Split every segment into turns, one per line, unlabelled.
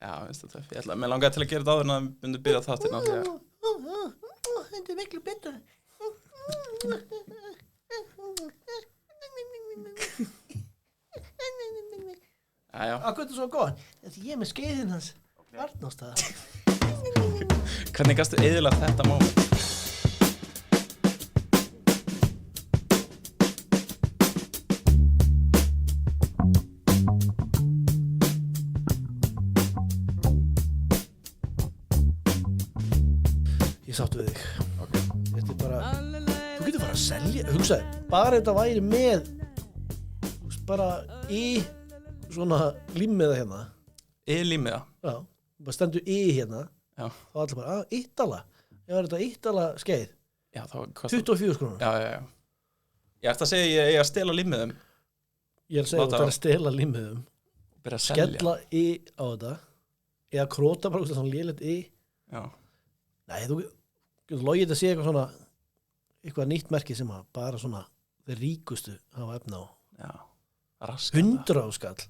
Já, veist það mér langaði til að gera þetta áður en að myndi byrja þáttina því að
Þetta miklu betra
Já.
Hvað er svo góð? Þetta ég með skeiðin hans Arnóstaða
Hvernig gastu eyðilega þetta moment?
Ég sáttu við þig Þetta bara Þú getur bara að selja Hugsaði Bara þetta væri með Bara í Svona límiða hérna
Límiða
Já Bara stendur í hérna
Já.
Þá allir bara Ítala Ég var þetta Ítala skeið
Já, þá
24 krónur
Já Ég ætti að segja ég eigi að stela límiðum
Ég er að segja að stela límiðum
Byrja að selja
Skella í á þetta Eða króta bara Svona lélegt í
Já
Nei, þú getur logið að sé eitthvað svona eitthvað nýtt merki sem að bara svona þeir ríkustu hafa efna á.
Já, raskat
100 skall.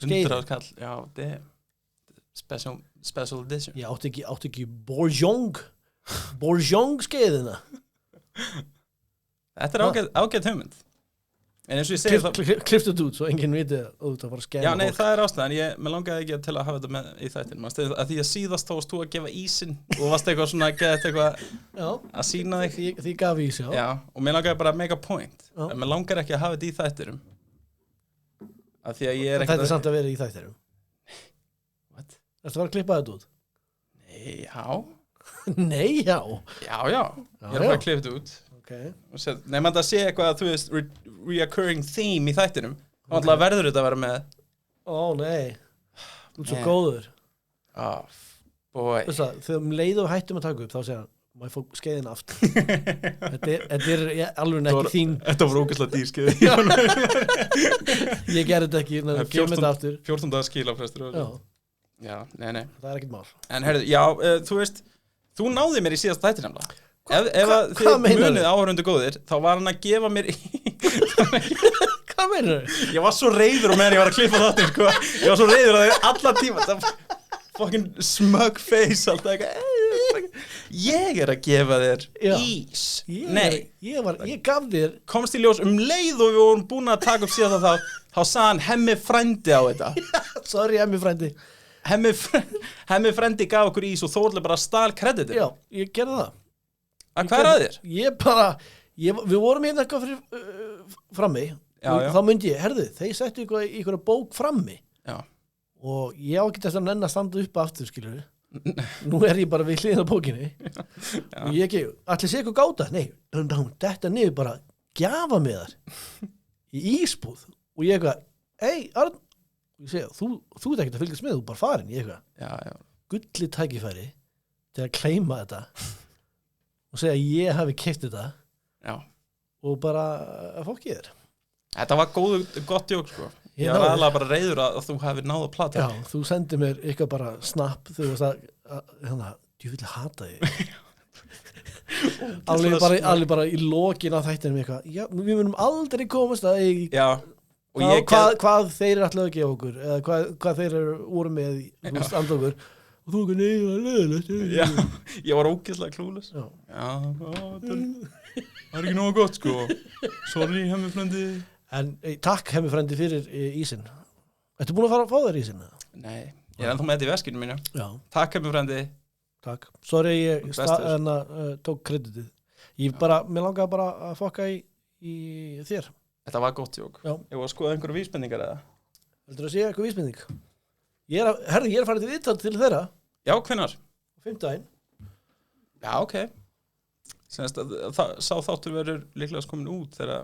100 skall, já, þetta er special edition.
Ég átti ekki Bourjong skeiðina.
Þetta er ágætt hugmynd. En eins og ég segi
Klipptu þetta út, svo enginn viti að þú var að skæða.
Já, nei, það er ástæðan. Mér langaði ekki til að hafa þetta með í þættinum. Að því að síðast þá varst þú að gefa ísinn og varst eitthvað svona að geða eitthvað að sína þig.
Því gaf ís, já.
Já, og mér langaði bara að make a point. Mér langaði ekki að hafa þetta í þættinum. Að því að ég er ekkert
Þetta er samt að vera í þættinum.
What?
Ertu að fara að klippa þetta út?
Nei, já.
Nei, já.
Já. Ég er að fara að klippa þetta út.
Okay.
Nei, maður það sé eitthvað að þú veist reoccurring theme í þættinum þá alltaf verður þetta að vera með
nei þú ert svo góður
boy
þegar leiðu hættum að taka upp þá segja hann má ég fá skeiðina aftur þetta er alveg ekki þín
þetta var ógeðslega dýr skeið
ég gerði þetta ekki gefum þetta aftur
14 dagar skilafrestur já, nei
það er ekkert mál
en herðu, já, þú veist þú náði mér í síðast þætti nefnilega ef þið munið áhörundu góðir þá var hann að gefa mér
Hvað meinar þau?
Ég var svo reiður og meðan ég var að klippa þáttir sko. Ég var svo reiður að þau allan tíma það fucking smug face alltaf ég er að gefa þér ís nei
ég gaf þér
komst í ljós leið og við vorum búin að taka upp síðan þá sagði hann hemmi frændi á þetta
sorry hemmi frændi
hemmi frændi gaf okkur ís og Þórli bara stál kreditin
já, ég gerði það
Hvað er að þér?
Við vorum hérna eitthvað fyrir frammi
já.
Þá myndi ég, herðu, þeir settu ykkur bók frammi
já.
Og ég á ekki þess að nenn að standa upp aftur, skilur Nú er ég bara við hliðina á bókinni Og ég ekki, allir sé eitthvað gáta Nei, þetta niður bara gjafa með þar Í ísbúð Og ég eitthvað, Arn Ég segi, þú ert ekkert að fylgjast með, þú bara farin Ég eitthvað, gulli tækifæri Til að kleima þetta og segja að ég hafi keypt þetta og bara að fólki þér
Þetta var gott jók sko. Ég var alveg bara reiður að þú hafi náð að plata
Já, þú sendið mér eitthvað bara snapp þú veist að ég vil hata þig alveg bara í lokin á þættinum eitthvað já, við munum aldrei komast að hvað þeir eru alltaf að gefa okkur eða hvað þeir eru úr með andokkur og þú ekki
neyða ég var ógeðslega klúles það er ekki nógu gott sko sorry hemmi frendi
en takk hemmi frendi fyrir ísinn Ertu búin að fara að fá þér ísinn?
Nei, ég er ennþá með þetta í veskinu mínu takk hemmi frendi
takk, sorry ég tók kreditið mér langaði bara að fokka í þér
Þetta var gott jók ég var að skoða einhverju vísbendingar eða
Heldur að sé eitthvað vísbending? Ég er að fara til viðtal til þeirra
Já, hvenær?
5. daginn
Já, ok Sennast að sá þáttur verður líklega komin út þegar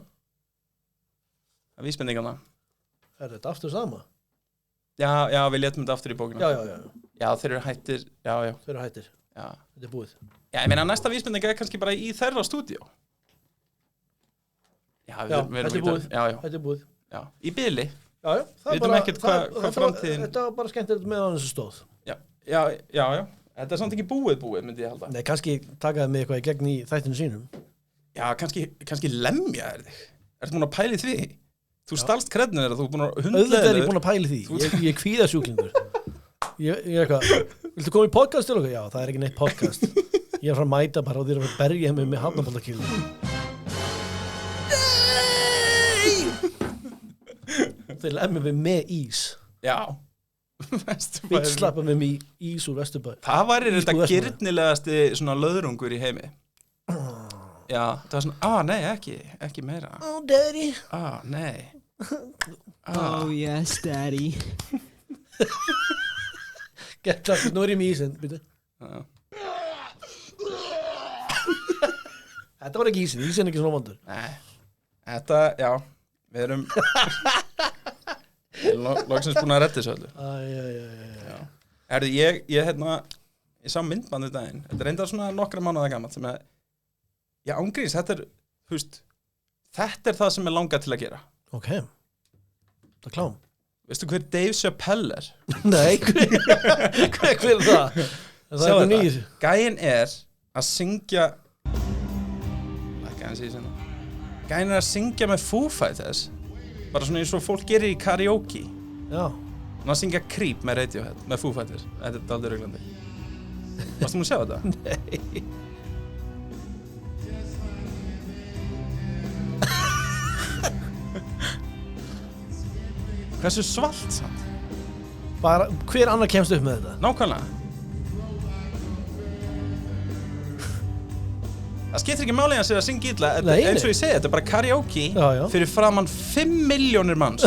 að vísbendingarna
Er þetta aftur sama?
Já, við létum þetta aftur í bókina Já, þeir eru hættir
Þeir eru hættir Þetta er búið
Já, ég meina næsta vísbendinga er kannski bara í þeirra stúdíó
Þetta er búið
Já, í bili
Já,
við veitum ekkert hvað framtíðin
Þetta var bara skemmtilegt með hann sem stóð
Já, þetta er samt ekki búið myndi ég halda
Nei, kannski takaði mig eitthvað í gegn í þættinu sínum
Já, kannski lemja þig Ertu búin að pæli því? Þú stalst krednir þú er búin að hundlega
Auðvitað er ég búin að pæli því Ég er kvíðasjúklingur Ég eitthvað, viltu koma í podcast til okkur? Já, það ekki neitt podcast. Ég frá að mæta bara og þér að berja mig með hafnabóllakílu. Þeir lemja mig með ís.
Já.
Bitslappa mig með ís úr Vesturbæ.
Það var þetta girnilegasti svona löðrungur í heimi. Já, það var svona, nei, ekki meira.
Oh, daddy.
Nei.
Oh, yes, daddy.
Nú ég með ísinn, byrju. Þetta var ekki ísinn er ekki svona vondur.
Nei, þetta, já, við erum loksins búin að redda þessu öllu.
Já.
Herðu, ég sá myndbandið daginn, þetta er reyndar svona nokkra mánuða gamalt sem já, ángríns, þetta er það sem langar til að gera.
Ok, það er klám.
Veistu hver Dave Chappelle er?
Nei, hver er það? Það er nýr.
Gæinn er að syngja Gæinn er að syngja með Foo Fighters bara svona eins og fólk gerir í karaoke.
Já.
Hann að syngja Creep með Radiohead með Foo Fighters. Þetta er aldrei ruglandi. Varstu múin að sjá þetta?
Nei.
Hversu svalt samt?
Bara, hver annar kemst upp með þetta?
Nákvæmlega. Það skiptir ekki máli að segja að syngja illa, eins og ég segi, þetta er bara karaoke fyrir framann 5 milljónir manns.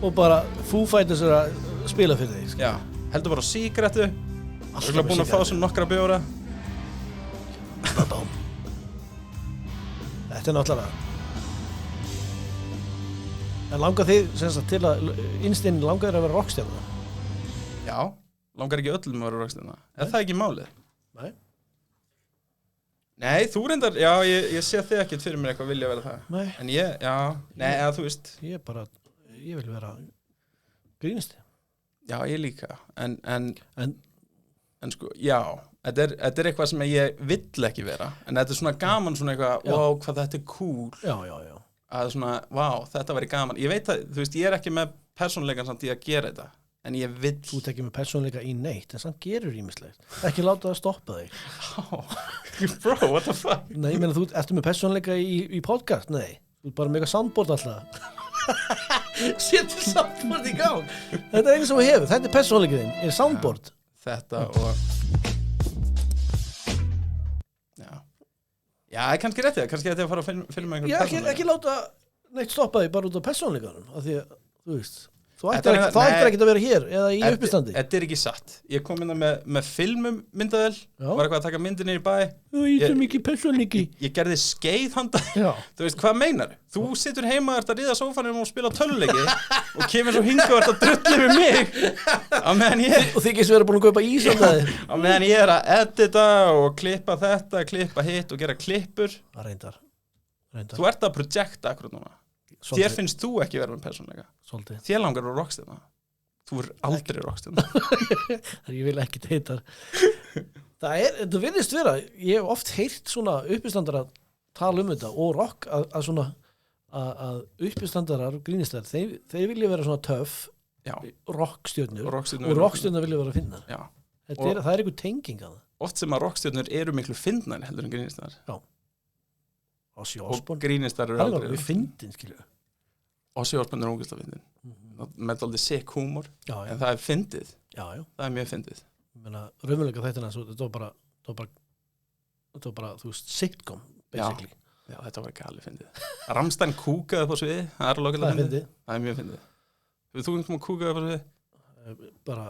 Og bara Foo Fighters er að spila fyrir þig.
Já, heldur bara á sígarettu, búin að fá sem nokkra bjóra.
Þetta er náttúrulega. En langar þið til að innstinn langar þér að vera rockstjarna?
Já, langar ekki öllum að vera rockstjarna. Er það ekki málið? Nei, þú reyndar, já, ég sé þig ekkert fyrir mér eitthvað vilja vera það.
Nei.
En eða þú veist.
Ég vil vera grínisti.
Já, ég líka. En sko, já, þetta er eitthvað sem ég vill ekki vera. En þetta er svona gaman, svona eitthvað, wow, hvað þetta er cool.
Já.
Að svona, wow, þetta væri gaman. Ég veit að, þú veist, ég er ekki með persónuleikann samt í að gera þetta. En ég vill.
Þú ert ekki með persónuleika í neitt, en samt gerur ýmislegt. Ekki láta það stoppa þig.
Bro, what the fuck?
Nei, ég meina, þú ertu með persónuleika í podcast? Nei, þú ert bara með eitthvað soundboard alltaf. Setur soundboard í gang. Þetta er einu sem þú hefur, þetta er persónuleikinn, er soundboard.
Þetta og... Já, kannski rétti það, kannski þetta að fara að filma einhvern persónuleika. Já, ekki láta neitt stoppa þig bara út af persónuleikanum, af því að, þú veist... Þú ættir ekki að vera hér eða í uppistandi. Þetta er ekki satt. Ég kom inn með filmum myndavel, var eitthvað að taka myndir niður í bæ. Ég er mikið persónuleiki. Ég gerði skeið handa. Þú veist, hvað meinar? Þú situr heima og ert að ríða sófanum og spila töluleiki og kemur svo hingað og ert að drulli við mig. Og þið getur verið búin að kaupa ís á það. Á meðan ég er að edita og klippa þetta, klippa hitt og gera klippur. Það reyndar. Þú ert að projekta akkurat núna. Þér finnst þú ekki verið með persónuleika. Svolítið. Þér langar að vera rockstjarna. Þú er aldrei rockstjarna. Ég vil ekki deyta. Það virðist vera, ég hef oft heyrt svona uppistandara tala þetta og rock að svona að uppistandarar og grínistar, þeir vilja vera svona töff rockstjörnur og rockstjörnur vilja vera finnar. Já. Það er einhver tenging að það. Oft sem að rockstjörnur eru miklu finnar heldur en grínistar. Já. Og grínistar eru aldrei. Það er fyndin, skilju. Ozzy Osbourne er ógeðslega fyndin. Með aldrei sick húmor, en það er fyndið. Já. Það er mjög fyndið. Ég meina, raunveruleika þættina, þetta var bara, þú veist, sitcom, basically. Já, þetta var gali fyndið. Rammstein kúkaði upp á sviði, það er lokilega fyndið. Það er mjög fyndið. Hefur þú einhvern veginn kúkaði upp á sviði? Bara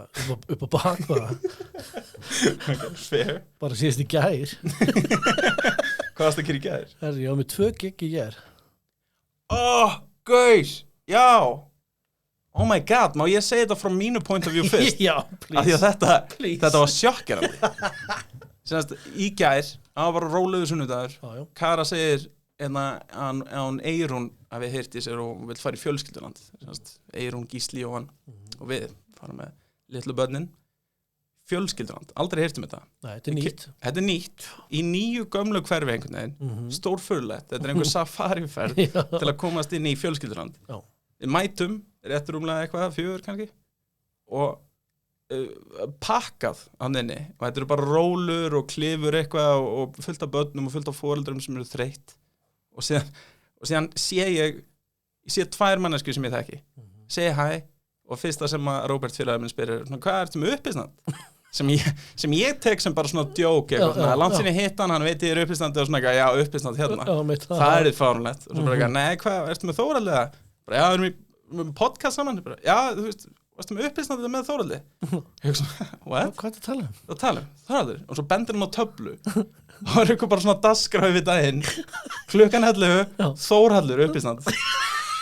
upp á bak, bara. Fair. Bara síðast í gær. Hvað varst að gera í gær? Ég var með 2 gig í gær. Gauð, já. Oh my god, má ég segja þetta frá mínu point of view fyrst? Já, please. Af því að þetta var sjokkerandi. Sennast, í gær, það var rólegur sunnudagur. Kara segir að hún Eyrún að við heyrti sér og vill fara í fjölskylduland. Sennast, Eyrún, Gísli og hann og við fara með litlu börnin. Fjölskylduland, aldrei heyrtum þetta. Nei, þetta er nýtt. Þetta er nýtt, í 9 gömlu hverfi einhvern veginn, stórfurlegt, þetta er einhver safariferð til að komast inn í fjölskylduland. Við mætum, rétt rúmlega eitthvað, 4 kannski, og pakkað hann inni og þetta eru bara rólur og klifur eitthvað og fullt af börnum og fullt af foreldrum sem eru þreytt og síðan sé ég tvær manneskjur sem ég þekki segi hæ og fyrsta sem að Róbert félagið minn spyrir hvað ertu með uppistand sem ég tek sem bara svona djók eitthvað langt sinni hittan, hann veit ég er uppistandi og svona eitthvað, já uppistand hérna það er þitt fárunlegt og svo bara eitthvað, nei hvað, ertu með Þóraldi það? Bara, já, við erum podcast saman bara, já, þú veist, varstu með uppistandi með Þóraldi? Ég svona, what?
Hvað er það að
tala um? Þóraldur, og svo bendir hann á töflu og er eitthvað bara svona dagskrá við daginn klukkan 11, Þóraldur uppistand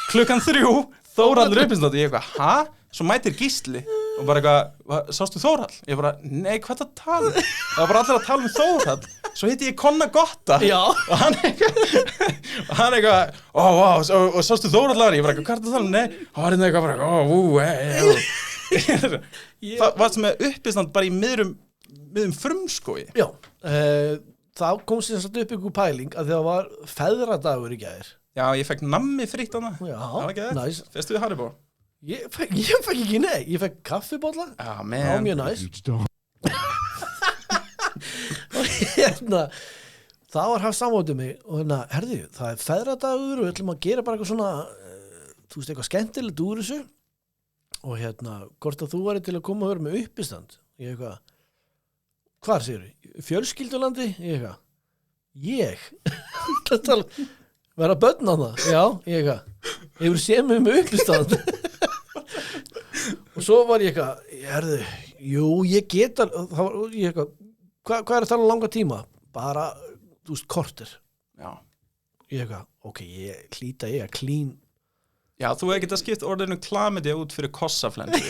klukkan 3, Þóraldur uppistand og ég eitthvað, ha? Svo mætir Gísli og bara eitthvað, sástu Þórhall? Ég bara, nei, hvað það tala? Það var bara allir að tala um Þórhall. Svo hitti ég Konna Gotta og hann eitthvað, og sástu Þórhall á hann? Ég bara, hvað er það að tala um? Nei, hann var eitthvað bara, það var sem með uppistand bara í miðrum frumskói.
Já, þá kom sér satt upp ykkur pæling að það var feðradagur í gær.
Já, ég fekk nammi fritt á það.
Já,
það var ekki það.
Nice.
Festu við Haribo?
Ég fekk ekki, nei, ég fekk kaffibolla.
Já,
man. Það var mjög næs. Og hérna, það var haft samvótið mig og hérna, herðu, það er feðradagur og við ætlum að gera bara eitthvað svona, þú veist, eitthvað skemmtilegt úr þessu og hérna, hvort að þú væri til að koma og vera með uppistand. Ég eitthvað, hvar segir þú? Fjölskyldulandi? Ég eitthvað, þetta vera börn á það? Já, ég eitthvað, ég voru séð mig með uppistand. Og svo var ég eitthvað, herðu, jú, ég geta, ég eitthvað, hvað er það að langa tíma? Bara, þú veist, korter.
Já.
Ég eitthvað, ok, ég hlýta ég að klín.
Já, þú hefði getað skipt orðinu klamydia út fyrir kossaflensu.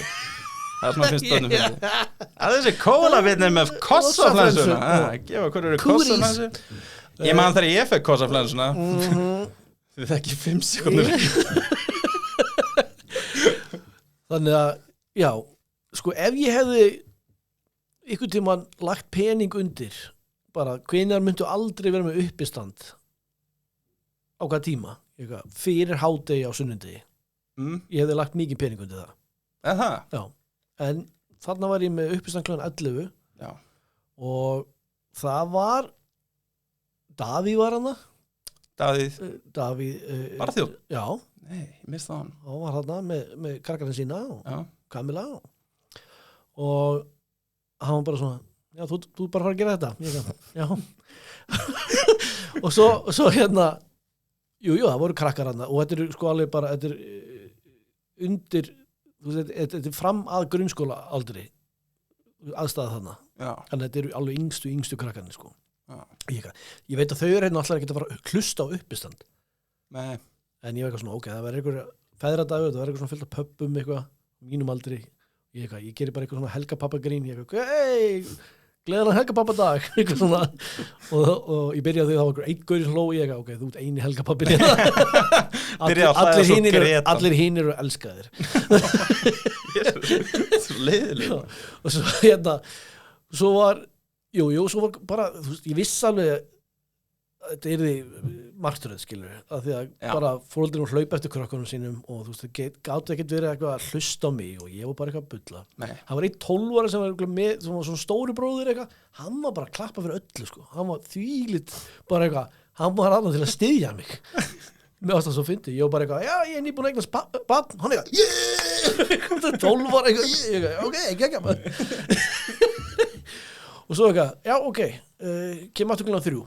Það er svona finnst bönnum fyrir því. Það er þessi kólafitni með kossaflensuna. Gefa hverju eru kossaflensu. Ég man þegar ég fekk kossaflensuna. Þið þekki 5 sekúndur.
Þannig að, já, sko ef ég hefði einhvern tímann lagt pening undir, bara hvenær myndu aldrei vera með uppistand á hvaða tíma, fyrir hádegi á sunnudegi. Ég hefði lagt mikið pening undir það.
Það?
Já, en þarna var ég með uppistand kl. 11
já. Og
það var, Davíð var hana.
Davíð. Bara þjóð?
Já.
Nei, ég mista hann.
Hann var þarna með krakkarinn sína og Kamila og hann var bara svona, já, þú bara fara að gera þetta. Ég já. Og svo hérna, jú, það voru krakkar hana og þetta er sko alveg bara, þetta er undir, þetta er fram að grunnskóla aldrei aðstæða þarna. Já. Þannig að þetta eru alveg yngstu krakkarnir sko. Ég veit að þau eru hérna alltaf ekki að fara að hlusta á uppistand.
Nei.
En ég var eitthvað svona, ok, það var eitthvað feðradagur, það var eitthvað svona fyllt af pöbbum eitthvað, mínum aldri. Ég gerir bara eitthvað svona helgapappagrín, ég eitthvað, gleðilegan helgapappadag, eitthvað svona. Og ég byrjaði því það var eitthvað einn gaur sem hló, ég eitthvað, ok, þú ert eini helgapappin. Allir hinir eru elskaðir.
Svo leiðilega.
Og svo hérna, svo var bara, þú veist, ég viss alveg þetta er því martröð, skilur að því að bara fóreldrinu hlaupa eftir krökkunum sínum og þú veist, það gáti ekkert verið eitthvað að hlusta á mig og ég var bara eitthvað að bulla. Hann var einn 12 ára sem var með, sem var svona stóri bróðir eitthvað, hann var bara að klappa fyrir öllu sko, hann var þvílitt bara eitthvað, hann var annað til að styðja mig. Mér varst það svo fyndið, ég var bara eitthvað, já, ég er nýbúin að eignast barn, hann eitthvað, 12 ára eitthvað, ok, ekki maður. Og svo eitthvað, já, ok, kem aftur klukkan 3.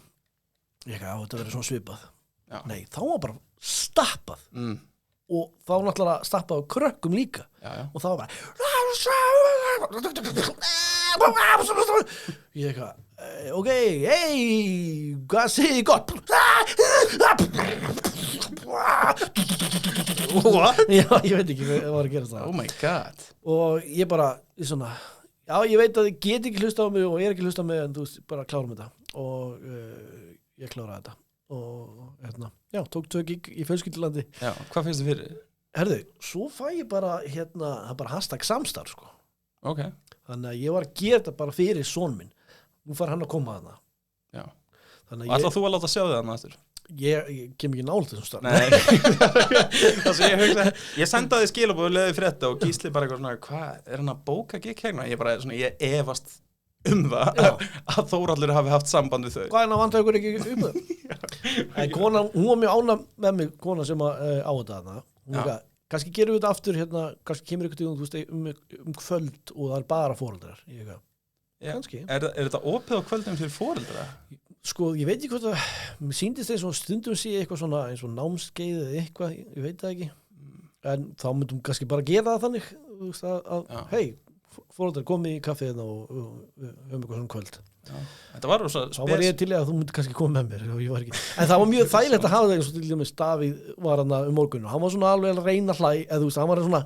Ég eitthvað, þetta verður svona svipað. Já. Nei, þá var bara stappað. Og þá náttúrulega stappað á krökkum líka. Já. Og þá var bara ég eitthvað, ok, hey, hvað segir gott? What? Já, ég veit ekki hvað var að gera það.
Oh my god.
Og ég bara, svona, já, ég veit að þið get ekki hlusta á mig og ég er ekki hlusta á mig en þú veist, bara klárum þetta. Og ég kláraði þetta og hérna, já, tók 2 gig í fjölskyldulandi.
Já, hvað finnst þið fyrir?
Herðu, svo fæ ég bara hérna, það er bara hashtag samstarf sko.
Ok.
Þannig að ég var að gera þetta bara fyrir son minn. Nú fær hann að koma þarna.
Já. Og ætlaðu þú að láta sjá þig þarna eftir?
Ég kem ekki nált þessum stað.
Nei. Það sem ég hugsa, ég sendaði skilabóð og leiði frétta og Gísli bara eitthvað svona, hvað, hann að bóka gig hérna? Ég bara svona, ég efast það að Þórhallur hafi haft samband við þau.
Hvað vantar ykkur ekki það? En kona, hún var mjög ánægð með mig, kona sem á þetta þarna. Hún var kannski gerum við þetta aftur hérna, kannski kemur ykkur tíðum, þú veist, kvöld og það bara foreldrar. Kannski.
Er þetta opið á kvöldum fyrir foreldra?
Sko, ég veit ekki hvort að, mér sýndist þeir svona stundum sé eitthvað svona eins og námskeið eða eitthvað, ég veit það ekki. En þá myndum kannski bara gera það þannig, að hei, foreldrar komið í kaffiðna og höfum eitthvað svona kvöld.
Já. Þetta var rosa
spes. Þá var ég til að þú myndi kannski koma með mér og ég var ekki. En það var mjög þægilegt að hafa það eins og til dæmis Davíð var hann morgun og hann var svona alveg að reyna hlæ, eða þú veist, hann var svona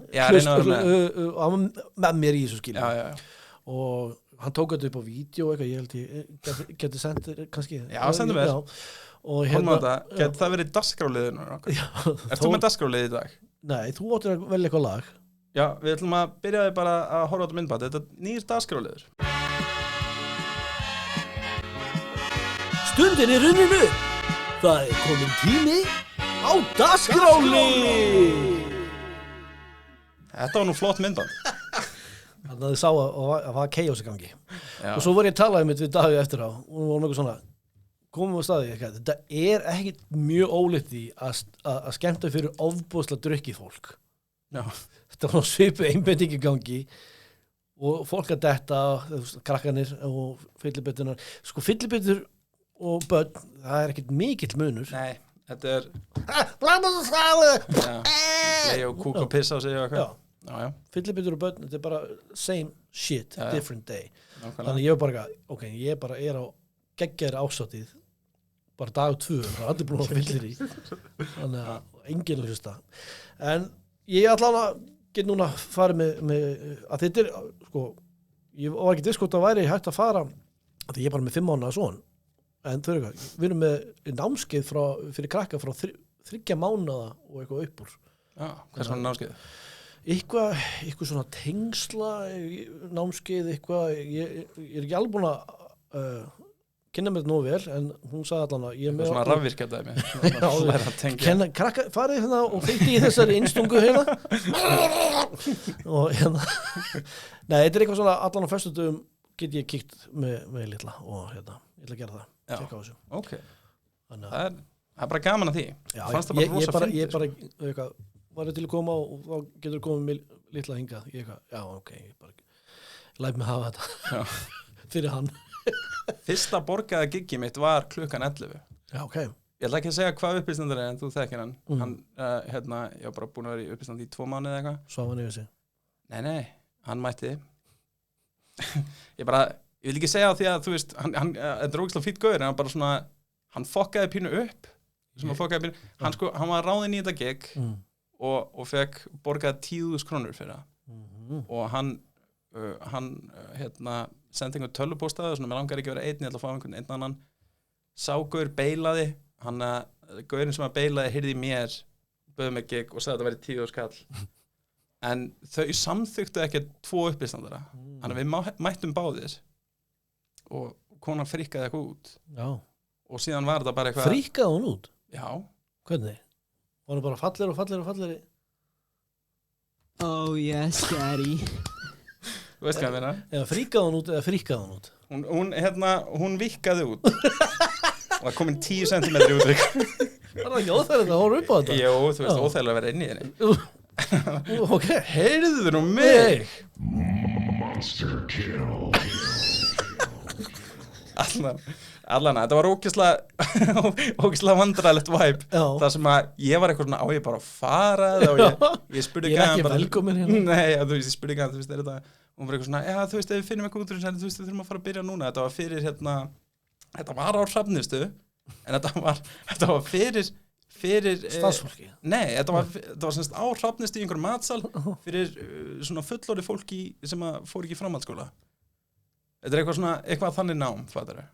hann var með mér í þessu skilja. Og hann tók þetta upp á vídeo eitthvað, ég held ég geti sendir kannski.
Já, sendur mér. Og hérna geti það verið dagskráliðinu. Ert þú með dagskráliði í dag?
Nei, þú áttir að velja eitthvað lag.
Já, við ætlum að byrjaði bara að horfa á þetta myndband. Þetta er nýr dagskráliður.
Stundin er runninu. Það er komin tími á dagskrálið.
Þetta var nú flott myndband.
Þannig að þið sá að það var chaos í gangi. Já. Og svo var ég að tala við Davíð eftir á og hún var eitthvað svona, komum á staði eitthvað, þetta er ekki mjög ólíkt í að skemmta fyrir ofboðslega drukkið fólk.
Já.
Þetta var svipuð einbeiting í gangi og fólk að detta, krakkanir og fyllibittunar. Sko fyllibittur og börn, það er ekkert mikill munur.
Nei, þetta er play og kúk og pissa á sig og eitthvað. Já.
Fyllibittur og börn, þetta er bara same shit, different day. Þannig ég var bara, ok, ég bara er á geggjaðri ásátið bara dag 2, það er allir búin að fyllir í þannig að enginn að hlusta. En ég ætla að geta núna farið með að þetta er, sko, ég var ekki diskot að væri hægt að fara, því ég er bara með 5 mánaða son, en þau eru eitthvað, við erum með námskeið fyrir krakka frá 3 mánaða og eitthvað uppúr.
Já, hvað svona námskeið?
Eitthvað svona tengsla námskeið, eitthvað, ég er ekki alveg búin að kynna mér þetta nógu vel, en hún sagði allan að ég er með
svona rafvirkjadæmi
krakka, farið hérna og fylgdi í þessari innstungu hérna og hérna nei, þetta er eitthvað svona allan á föstudögum get ég kíkt með litla og hérna, ég ætla að gera það, tjekka á þessu.
Ok, það er bara gaman að því.
Já, ég bara eitthvað, var ég til að koma og þá getur komið með litla hingað, ég eitthvað, já ok, ég bara læt mig hafa þetta fyrir hann.
Fyrsta borgaða giggi mitt var klukkan 11.
Já, ok.
Ég ætla ekki að segja hvað uppistandur er, en þú þekkir hann. Hann, hérna, ég var bara búin að vera í uppistand í 2 mánuði eða eitthvað.
Svo hann yfir sig?
Nei, hann mætti. Ég vil ekki segja því að, þú veist, hann er ógeðslega fínn gaur, en hann bara svona, hann fokkaði pínu upp, hann var ráðinn í þetta gig, og fekk borgað 10.000 krónur fyrir það. Og hann hérna, sendi einhvern tölvupóstaði, svona, mér langar ekki að vera einn, ég ætla að fá einn annan. Sá gaur beilaði, gaurinn sem að beilaði heyrði í mér, bauð mig gig og sagði að það væri 10.000 kall. En þau samþyktu ekki 2 uppistandara. Þannig að við mættum báðir og konan fríkaði eitthvað út.
Já.
Og síðan var þetta bara eitthvað.
Fríkaði hún út?
Já.
Hvernig? Var hún bara fallegri?
Oh yes, daddy.
Þú veist hvað ég meina?
Eða fríkaði hún út eða fríkaði hún út?
Hún vikkaði út. Og það kom 10 centimetri út.
Það var ekki óþægilegt að horfa upp á þetta.
Jú, þú veist, óþægilegt að vera inn í henni.
Ok.
Heyrðu nú mig.
Monster kill.
Allan, þetta var ógeðslega vandræðilegt vibe. Það sem að ég var eitthvað svona, á ég bara að fara og ég spurði
ég er ekki velkomin hérna.
Nei, þú veist, ég spurði ekki þú veist, er þetta, hún var eitthvað svona, já, þú veist, ef við finnum eitthvað út úr þessu, þú veist, við þurfum að fara að byrja núna. Þetta var fyrir, hérna, þetta var á Hrafnistu, en þetta var fyrir
starfsfólki.
Nei, þetta var semst á Hrafnistu í einhverjum matsal fyrir svona fullorðið fólki sem að fór ekki í framhaldsskóla. Þetta er eitthvað þannig nám, fattar þau?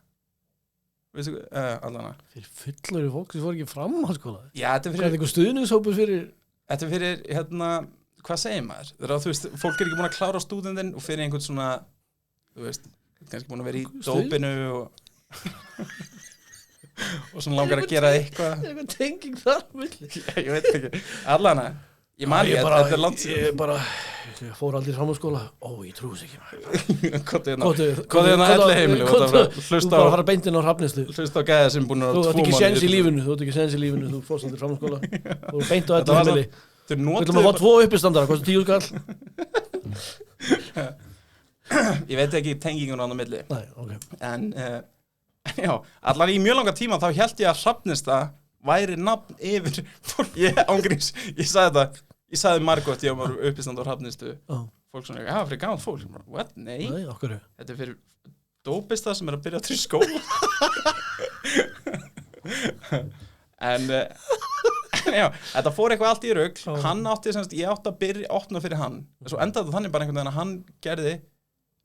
Veistu, allana.
Fyrir fullorðið fólk sem fór ekki í framhaldsskóla?
Já, þetta er fyrir...
Hvað er eitthvað stuðningshópur fyrir...
Þetta er fyrir, hérna, hvað segir maður? Þegar þú veist, fólk er ekki búin að klára stúdentinn og fyrir einhvern svona, þú veist, kannski búin að vera í dópinu og... og svona langar að gera eitthvað
tenging þar milli.
Ég veit ekki, allana ég man ég, þetta er landsinn
ég fór aldrei fram á skóla ég trúi þess ekki
Kóðu hérna elli heimilu
þú bara fara beintinn á Hrafnistu
hlusta á gæða sem búin að
þú átt ekki séns í lífinu þú fórst aldrei fram á skóla þú beint á elli heimili við ætlum að fá 2 uppistandara, kostar 10 skall
ég veit ekki tengingun á milli
nei, okay.
en já, allar í mjög langa tíma þá held ég að Hrafnista væri nafn yfir ég ángríns, ég sagði margótt ég var uppistand á Hrafnistu fólk svona, já, fyrir gaman fólk what? Nei, þetta er fyrir dópista sem er að byrja að trýja skóla en já, þetta fór eitthvað allt í rugl hann átti semst, ég átti að opna fyrir hann svo endaði þannig bara einhvern veginn að hann gerði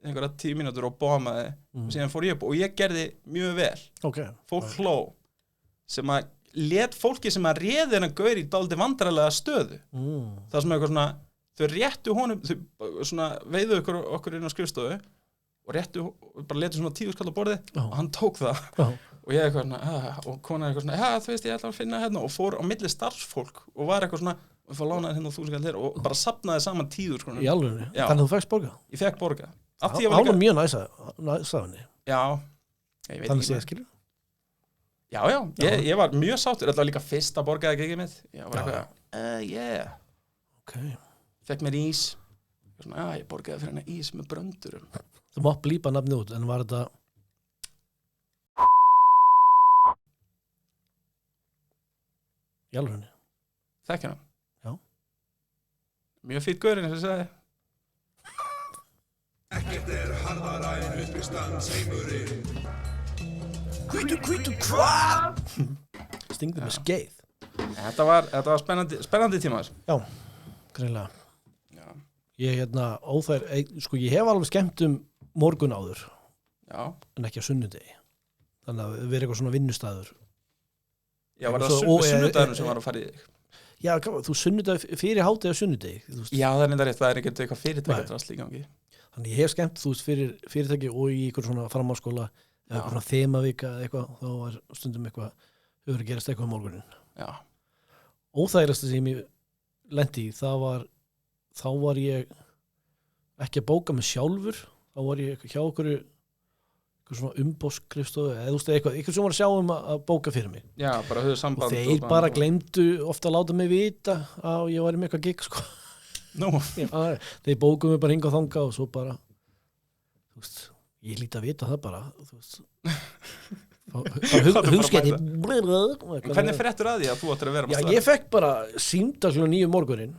einhverja 10 mínútur og bómaði og síðan fór ég upp og ég gerði mjög vel fólk hló sem að let fólki sem að réði hennar gaur í dálítið vandræðlega stöðu það sem eitthvað svona þau réttu honum, þau svona veiðu okkur inn á skrifstofu og réttu, bara letu svona 10 skall á borði og hann tók það og ég eitthvað svona, og konan eitthvað svona þú veist ég ætla að finna hérna og fór á milli starfsfólk og var eitthvað svona og fór lánaði hérna 1000 skall hér og bara safnaði saman 10 sko.
Í alveg, þannig að þú fækst borga?
Ég fekk borga
Það var mjög næsaðinni
Já
Þannig sé ég skilur
Já, ég var mjög sáttur þetta var líka fyrsta borgaði gigið mitt ég var eitthvað,
okay.
Fekk mér ís svona, ég borgaði fyrir hennar ís með bröndurum
Þú mátt blípa nafni út en var þetta Í alveg
Þekki hann?
Já
Mjög fýtt gaurinn eins og ég sagði
Ekkert harðara en uppistands heimurinn
Hvítu hvað? Stingði með skeið
Þetta var spennandi tímaður
Já, greinlega Ég óþær, sko ég hef alveg skemmt morgun áður en ekki á sunnudegi þannig að við erum eitthvað svona vinnustæður
Já, var það sunnudagurinn sem var að fara í þig?
Já, þú sunnudag fyrir hádegi á sunnudegi
Já, það er rétt, það er ekkert eitthvað fyrirtækjadrast í gangi
Þannig ég hef skemmt, þú veist, fyrir fyrirtæki og í eitthvað svona framhaldsskóla eða eitthvað svona þemavika eða eitthvað þá var stundum eitthvað, hefur að gerast eitthvað á morgunin
Já
Óþægilegasta sem ég lendi í, þá var ég ekki að bóka mig sjálfur þá var ég hjá okkur svona umbóðskrifstofu eða þú veist eitthvað sem var að sjá að bóka fyrir mig
Já, bara höfðu samband
og þeir bara gleymdu ofta að láta mig vita að ég var með eitthvað gig sko þeir bókuðu mig bara hingað og þangað og svo bara þú veist, ég líti að vita það bara þú veist hugsketi
Hvernig fréttur að því að þú ættir að vera
Já, ég fekk bara símtal 9 morgunin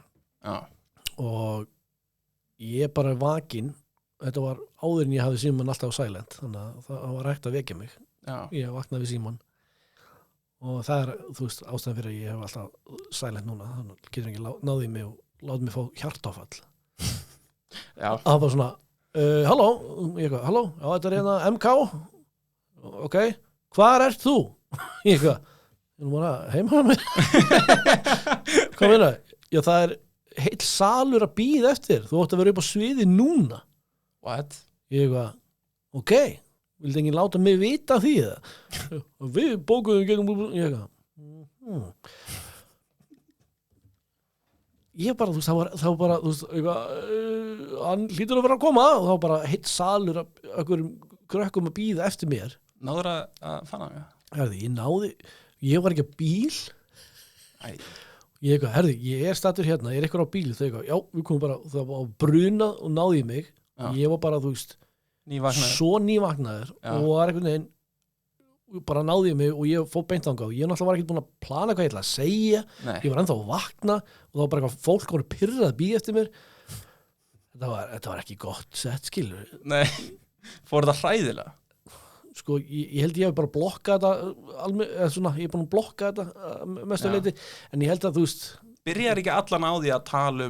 og ég bara vakinn þetta var áður en ég hafði síman alltaf á silent þannig að það var hægt að vekja mig ég vaknaði við síman og það er, þú veist, ástæðan fyrir að ég hef alltaf silent núna þannig getur ekki náðið mig og látið mig fá hjartáfall það var svona halló, halló, já þetta er hérna MK ok, hvar ert þú? ég nú bara heima með hvað meina? Já, það er heill salur að bíða eftir þú átt að vera upp á sviði núna
What?
Ég ok, vildi enginn láta mig vita því það? Við bókuðum gegnum ég bara, þú veist, það var bara, þú veist, hann hlýtur að vera að koma og þá bara heitt salur að okkur krökkum að bíða eftir mér.
Náður að fanna mig?
Herði, ég var ekki að bíl.
Æ.
Herði, ég er stattur hérna, ég er eitthvað á bíl, já, við komum bara, það var brunað og náði í mig. Já. Ég var bara, þú veist, svo nývagnaður og var einhvern veginn bara náði í mig og ég fór beint þangað og ég náttúrulega var ekki búin að plana hvað ég ætla að segja. Nei. Ég var ennþá að vakna og það var bara eitthvað fólk voru pyrrað að býja eftir mér. Þetta var ekki gott sett, skilur.
Nei, fór þetta hræðilega?
Sko, ég held ég hef bara blokkað þetta ég er búin að blokka þetta mestu leiti, en ég held að þú veist
byrjar ekki allan á því að tala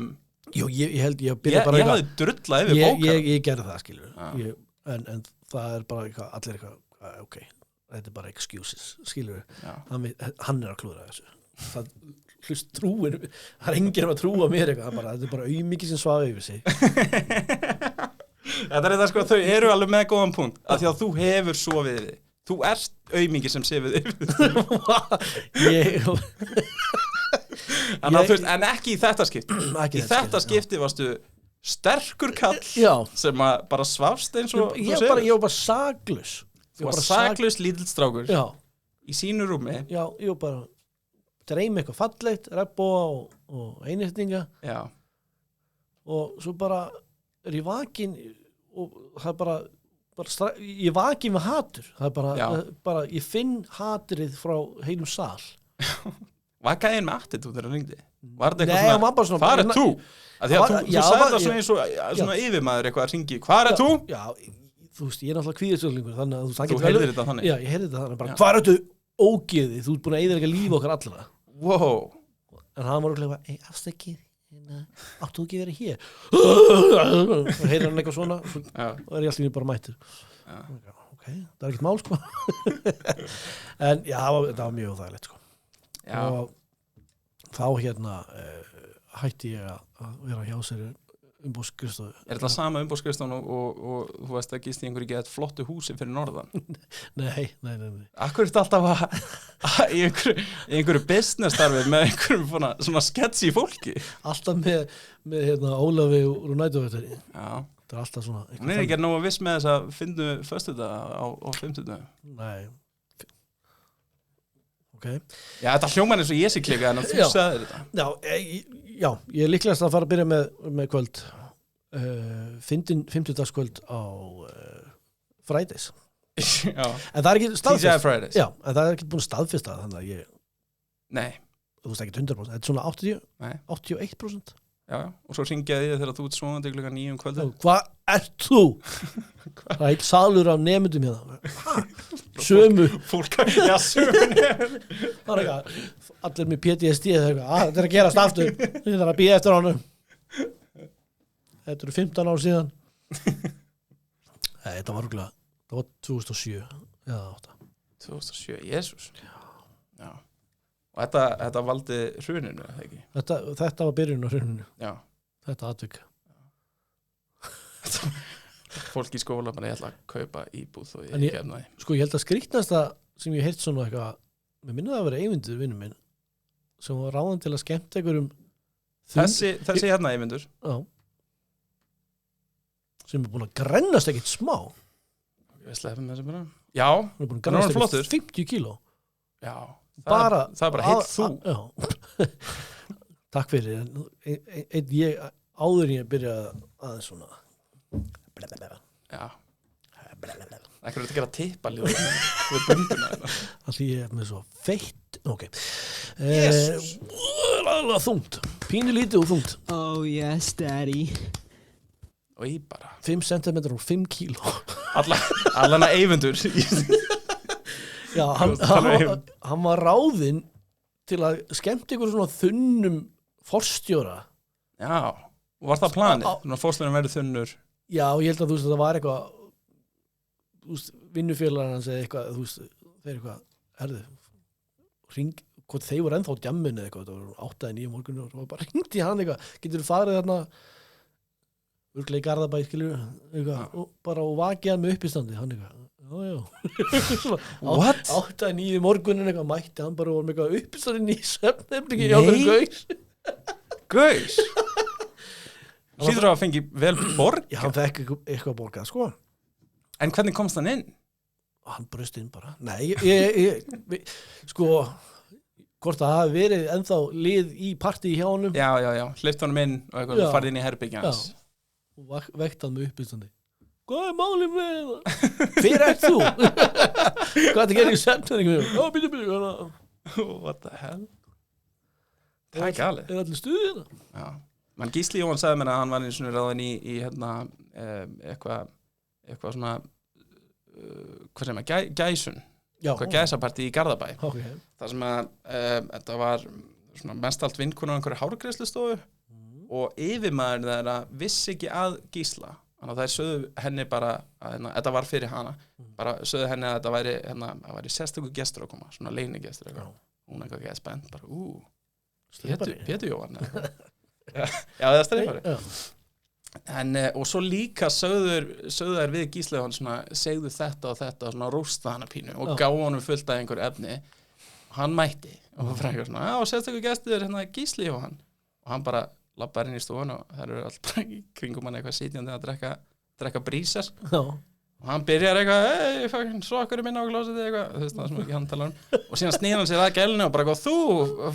Jú, ég held ég byrja bara
ég hafði drullað yfir bókar
ég gerði það, skilur en það er bara eitthvað, allir eitthvað ok, þetta er bara excuses, skilur hann er að klúðra þessu það hlust trúin, það er enginn að trúa mér eitthvað, þetta er bara auðmikið sem svafi yfir sig
Þetta er það sko, þau eru alveg með góðan punkt af því að þú hefur sofið við Þú ert aumingi sem sefið yfir en ekki í þetta skipti í þetta skipti varstu sterkur kall sem að bara svafst eins og
ég var bara saklaus
þú var saklaus lítill strákur í sínu rúmi
ég var bara dreym eitthvað fallegt, regnboga og einhyrninga og svo bara ég vakin og það er bara ég vakin með hatur það er bara ég finn hatrið frá heilum sal
Vakaði með attitúd þegar hann ringdi? Var þetta
eitthvað svona
hvar þú? Þú sagði það svona eins og svona yfirmaður eitthvað að ringi hvar þú?
Já, þú veist, ég náttúrulega kvíðisöglingur þannig að
þú heyrðir þetta þannig?
Já, ég heyrði þetta þannig bara hvar ógeði, þú ert búin að eyðileggja líf okkar allra en hann var okkur afstekið áttu ekki verið hér og heyrði hann eitthvað svona og ég alltaf bara mættur ok, það ekkert mál sko en já, það var mjög óþægilegt sko og þá hætti ég að vera hjá sér umbúðsskrifstofu.
Þetta sama umbúðsskrifstofan og þú veist að gist í einhverju gett flottu húsi fyrir norðan?
Nei.
Akkur er þetta alltaf í einhverju business-starfi með einhverjum svona sketchy fólki?
Alltaf með Ólafi og Nætuvættari. Já. Það er alltaf svona.
Hún er ekki að ná að viss með þess að finna föstudag á 50.
Nei. Okay.
Já, þetta hljómar eins og ég sé klika en þú sagðir þetta.
Já, ég er líklegast að fara að byrja með kvöld 50-dagskvöld á Fridays.
Já.
En það er ekki staðfest.
TGI Fridays.
Já, en það er ekki búin að staðfesta þannig að ég
Nei.
Þú veist ekki 100%, þetta er svona 81%.
Já, og svo ringjaði ég þegar þú ert svonandi klukkan 9 kvöldu.
Hvað ert þú? Það er eitt salur af nemyndum hérna. Sömu.
Fólk, já, sömu nemyndum.
Það er eitthvað, allir með PTSD, þetta er að gerast aftur. Þetta er að bíða eftir honum. Þetta eru 15 ár síðan. Nei, þetta var 2007 eða 8.
2007, Jesús. Já. Og þetta valdi hruninu, eða ekki?
Þetta var byrjun á hruninu.
Já.
Þetta atvik.
Fólk í skóla, ég ætla að kaupa íbúð og ég gefna því.
Sko, ég held að skrýtnasta sem ég heilt svona eitthvað, mér minnaði að vera Eyvindur, vinur minn, sem var ráðan til að skemmta einhverjum
Þessi hérna Eyvindur?
Já. Sem er búin að grennast ekkert smá.
Ég sleppum þessi bara. Já,
hann er búin að grennast ekkert 50 kíló.
Já. Það er bara heitt þú.
Já. Takk fyrir. Ég áður ég byrjaði aðeins svona.
Já. Ekkur er þetta að gera tippaljóð. Þú er bundina þetta.
Allir ég er með svo feitt. Ok.
Jesus.
Þungt. Pínu lítið og þungt.
Oh yes, daddy.
Og ég bara.
5 cm og 5 kíló.
Allana Eyvindur.
Já, hann var ráðinn til að skemmta ykkur svona þunnum forstjóra.
Já, og var það planið? Forstjórinn verið þunnur?
Já, ég held að þú veist að það var eitthvað vinnufélagar hans eða eitthvað, þú veist, þeir eitthvað hvort þeir voru ennþá á djamminu eða eitthvað, það var 8-9 morgunur og bara hringdi hann eitthvað, getur þú farið þarna örglega í Garðabæ, skilur eitthvað, og bara og vakið hann með uppistandi, hann eitthvað
What?
8-9 morgunin eitthvað mætti hann bara og var með eitthvað uppstandinn í svefnherbergi hjá okkur
Gaus? Hlýtur að fengi vel borgað?
Já, hann fekk eitthvað borgað, sko.
En hvernig komst hann inn?
Hann brust inn bara. Nei, ég sko, hvort það hafi verið ennþá lið í partí hjá honum.
Já, hleypt honum inn og eitthvað farið inn í herbergi hans.
Já, og vekkt hann með uppistandi. Hvað er málið með það? Hver ert þú? Hvað er þetta gerðið í semtæðingum? Já, byrju.
What the hell? Það er galið.
Er allir stuðið það?
Já. Man Gísli Jóhann sagði mér að hann var eins og ráðin í eitthvað svona, hvað sem gæsun. Eitthvað gæsapartí í Garðabæ.
Okay.
Það sem að þetta var svona mest allt vinkonu á einhverju hárgreiðslustofu og yfirmaður þeirra vissi ekki að Gísla. Þannig að þær sögðu henni bara að þetta var fyrir hana, bara sögðu henni að þetta væri sérstakur gestur að koma, svona leynigestur eitthvað. Hún eitthvað ekki spennt, bara Pétur Jóhann. Já, það er streifari.
En, og svo líka sögðu þær við Gísli hann svona, segðu þetta og þetta svona rústa hana pínu og gáðu honum fullt af einhver efni og hann mætti og frækir svona, já, sérstaklega gestur hérna Gísli og hann bara labbar inn í stofan og það eru alltaf í kringum hann eitthvað sitjandi að drekka brísar og hann byrjar eitthvað, hey, fucking svakari minna á klósiti eitthvað, þú veist það sem ekki hann talar og síðan snýr hann sér að gælunni og bara þú,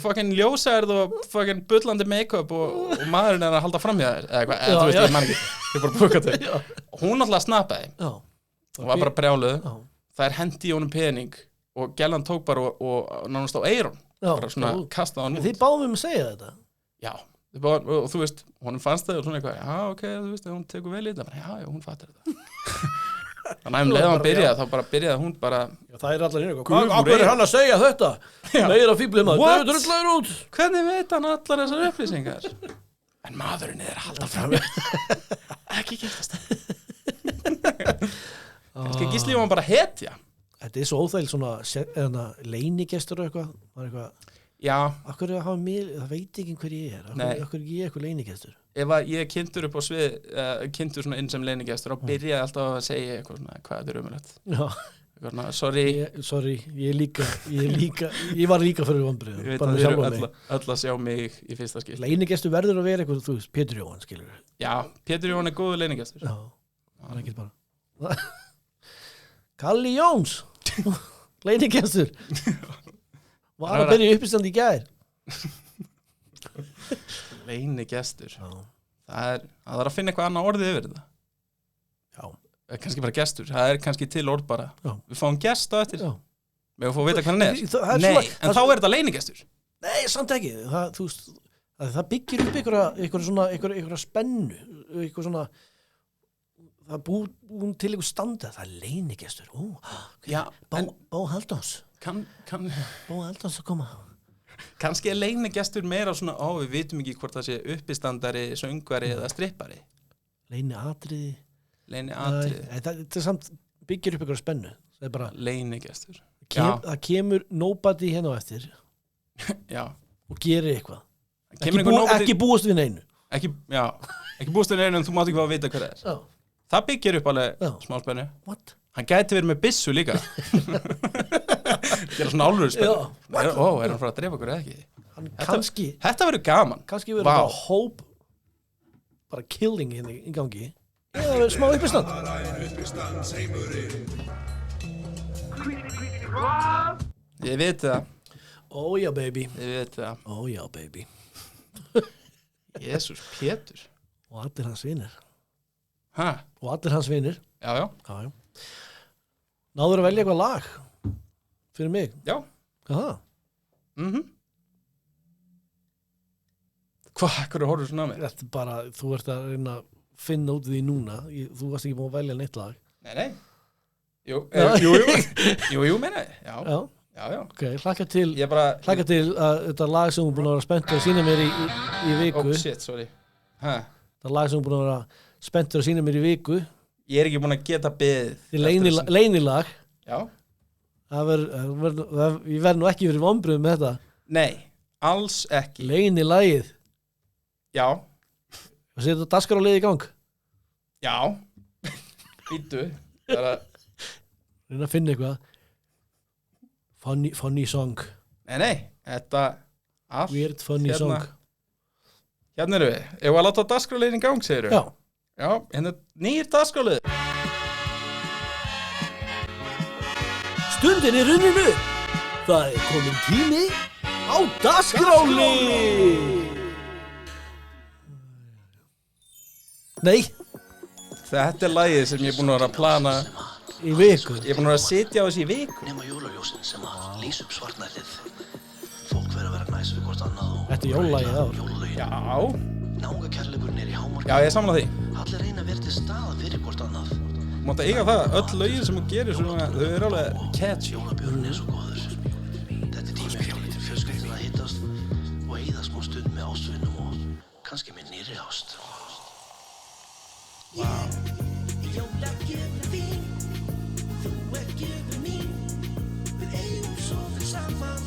fucking ljósærð og fucking bullandi make-up og maðurinn að halda fram hjá þér eða eitthvað, þú veist, ég man ekki, ég bara búka þau og hún alltaf snappaði og var bara brjáluð, það hendi í honum pening og gælan tók bara og nánast á eyrun, bara svona kastaði hann út.
Þið báðum að segja þetta?
Já, og þú veist, honum fannst það og svona eitthvað, já, ok, þú veist, hún tekur vel í þetta, já, hún fattar þetta. Þannig að leiðum hann byrjaði, þá bara byrjaði hún bara...
Já, það allar hérna, hvað er hann að segja þetta? Meira fíblið maður, þau drullar út.
Hvernig veit hann allar þessar upplýsingar? En maðurinn er að halda fram. Ekki giftast. Kannski Gísli var bara hetja.
Þetta svo óþægild svona leinigestur og eitthvað.
Já.
Akkur er að hafa mig, það veit ekki hver ég er. Akkur er ég eitthvað leinigestur.
Ef ég kynntur upp á svið, kynntur svona inn sem leinigestur og byrjaði alltaf að segja eitthvað svona, hvað þetta er umrætt. Já. Eitthvað svona, sorry, ég var líka fyrir vonbrigðum. Ég veit að þið eru öll að sjá mig í fyrsta skil.
Leinigestur verður að vera eitthvað, þú veist, Pétur Jóhann, skilur við.
Já, Pétur Jóhann er góður leinigestur.
Já, hann er ekki bara. Kalli Jóns, leinigestur. Var að byrja uppistandi í gær.
Leinigestur. Það er að finna eitthvað annað orðið yfir þetta.
Já.
Kannski bara gestur. Það er kannski til orð bara. Já. Við fáum gest á eftir. Já. Við fáum að vita hvað hann er. Nei, en þá er þetta leinigestur.
Nei, samt ekki. Það byggir upp einhverja spennu. Eitthvað svona... Það búin til einhver standa. Það er leinigestur. Bó Halldórs. Bó Halldórs að koma.
Kannski er leinigestur meira svona, við vitum ekki hvort það sé uppistandari, söngvari eða strippari.
Leiniatriði.
Það
er samt byggir upp einhverja spennu. Það er bara
leinigestur.
Það kemur nobody hérna á eftir.
Já.
Og gerir eitthvað. Ekki búast við neinu.
Ekki búast við neinu en þú mátt ekki fá að vita hvað það er. Já. Það byggir upp alveg smá spennu.
What?
Hann gæti verið með byssu líka. Gera svona álfur spennu. Er hann frá að drefa okkur eða ekki? Þetta verður gaman.
Kannski verður bara hóp, bara killing hérna í gangi. Eða verður smá uppistand.
Ég veit það.
Oh yeah baby.
Ég veit það.
Oh yeah baby.
Jesús, Pétur.
Og allir hans vinir.
Hæ?
Og allir hans vinir.
Já.
Náður að velja eitthvað lag fyrir mig?
Já.
Aha.
Hvað horfður svona á mig?
Þetta er bara, þú ert að reyna að finna út því núna. Þú varst ekki búin að velja neitt lag.
Nei. Jú, meina ég. Já.
Ok, hlakka til að þetta lag sem þú búin að vera spennt að sína mér í viku.
Oh shit, sorry. Hæ?
Þetta lag sem þú búin að vera spenntur að sína mér í viku.
Ég er ekki búin að geta beðið.
Leynilag.
Já.
Ég verð nú ekki verið vonbrigði með þetta.
Nei, alls ekki.
Leynilagið.
Já.
Og setja þetta dagskrárlið í gang.
Já. Bíddu. Það er að...
Reyna að finna eitthvað. Funny song.
Nei. Þetta... Allt.
Weird funny song.
Hérna erum við. Ef við að láta dagskrárliðin í gang, segir
Já.
Já, hérna nýr dagskrárlið.
Stundin er runnin upp. Það er komin tími á dagskrárlið. Nei.
Þetta er lagið sem ég er búin að vera að plana
í viku.
Ég er búin að vera að sitja á þessi í viku.
Nema jólaljósin sem að lýsa upp svartnættið. Fólk verður að vera næs við hvort annað.
Þetta er jólalagið ár.
Já.
Náungakærleikurinn er í hámarki.
Já, ég samla því.
Allir reyna að vera til staðar fyrir hvort annað.
Mátt að eiga það, öll lögin sem þú gerir svona, þau eru alveg catchy.
Jólabjörn er svo góður. Þetta er tími til fjölskylduna að hittast og eyða smá stund með ástvinnum og kannski með nýrri ást. Jólagjöfin þín, þú er gjöfin mín, við eigum svo vel saman.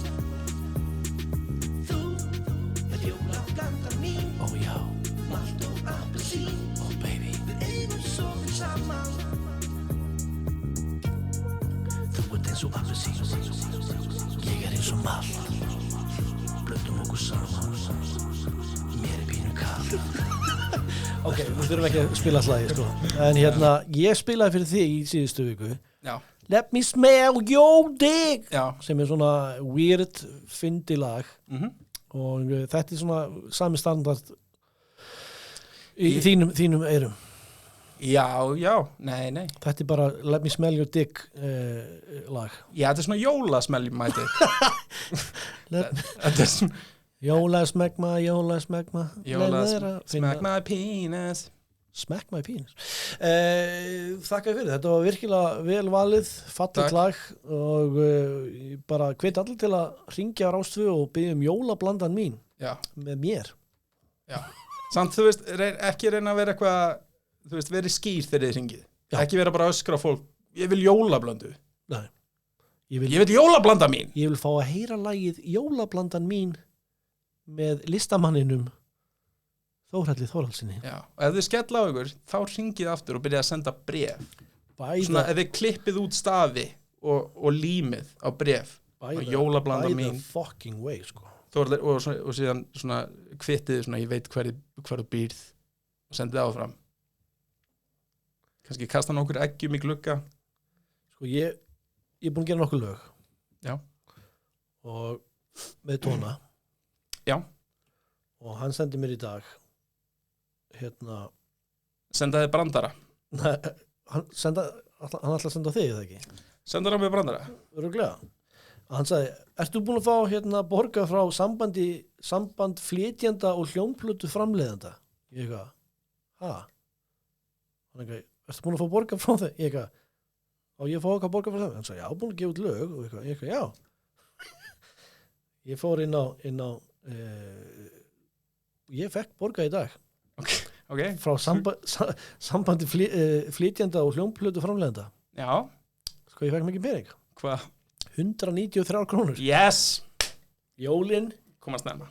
Þú er jólablandan mín,
já,
malt og appelsín,
eins og appelsín. Ég eins og mall. Blöndum okkur saman. Mér pínu kall. Ok, við þurfum ekki að spila slagið, sko. En ég spilaði fyrir þig í síðustu viku.
Já.
Let me smell your dick.
Já.
Sem svona weird, fyndi lag. Og þetta svona sami standard í þínum eyrum.
Já, nei.
Þetta bara Let me smell your dick lag.
Já, þetta svona jóla smell my dick. Þetta svona
Jóla smegma
smack my penis.
Smack my penis. Þakka fyrir, þetta var virkilega vel valið, fallegt lag og bara hvet allir til að hringja á Rás 2 og biðja jólablandan mín með mér.
Já. Samt, þú veist, ekki reyna að vera eitthvað, þú veist, verið skýr þegar þið hringið. Ekki vera bara að öskra fólk, ég vil jólablöndu.
Nei.
Ég vil jólablanda mín.
Ég vil fá að heyra lagið Jólablandan mín með listamanninum Þórhalli Þórhallsinni.
Já, og ef þið skella á ykkur, þá hringið aftur og byrjað að senda bref. Svona ef þið klippið út stafi og límið á bref og jólablanda mín.
By the fucking way, sko.
Og síðan svona kvittið svona, ég veit hver þú býrð og sendið áfram. Kannski kasta nokkur eggjum í glugga.
Sko, ég er búin að gera nokkur lög.
Já.
Og með tóna.
Já.
Og hann sendi mér í dag
Senda þið brandara?
Nei, hann ætla að senda þig, eða ekki?
Senda hann með brandara?
Örugglega. Hann sagði, ertu búin að fá borga frá samband flytjanda og hljómplötu framleiðanda? Ég eitthvað, Hann eitthvað, ertu búin að fá borga frá þeim? Ég eitthvað, á ég fá okkar borga frá þeim? Hann sagði, já, búin að gefa út lög og ég eitthvað, já. Ég fór inn á ég fekk borga í dag.
Okay.
Frá sambandi flytjanda og hljómplötu framleiðanda.
Já.
Sko, ég fekk mikið pening.
Hvað?
193 krónur.
Yes!
Jólin
Koma snemma.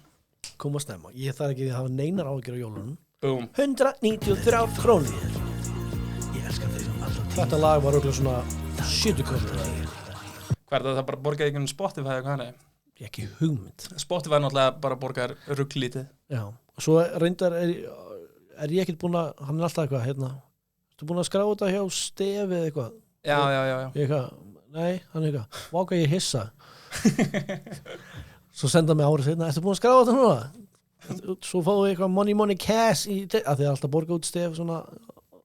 Ég þarf ekki að hafa neinar áhyggjur á jólunum.
Boom.
193 krónur. Ég elska þig. Þetta lag var örugglega svona 70 krónur.
Hvað er það bara borgaði ekki um Spotify eða hvað hann er?
Ekki hugmynd.
Spotify náttúrulega bara borgar rugglítið.
Já. Og svo reyndar er ég ekkert búin að, hann er alltaf eitthvað, Ertu búin að skráa þetta hjá Stefi eða eitthvað?
Já.
Ég eitthvað, nei, hann eitthvað, váka ég hissa. Svo senda mig árið seinna, ertu búin að skráa þetta núna? Svo fáðu ég eitthvað money cash að þið er alltaf borgað út Stefi svona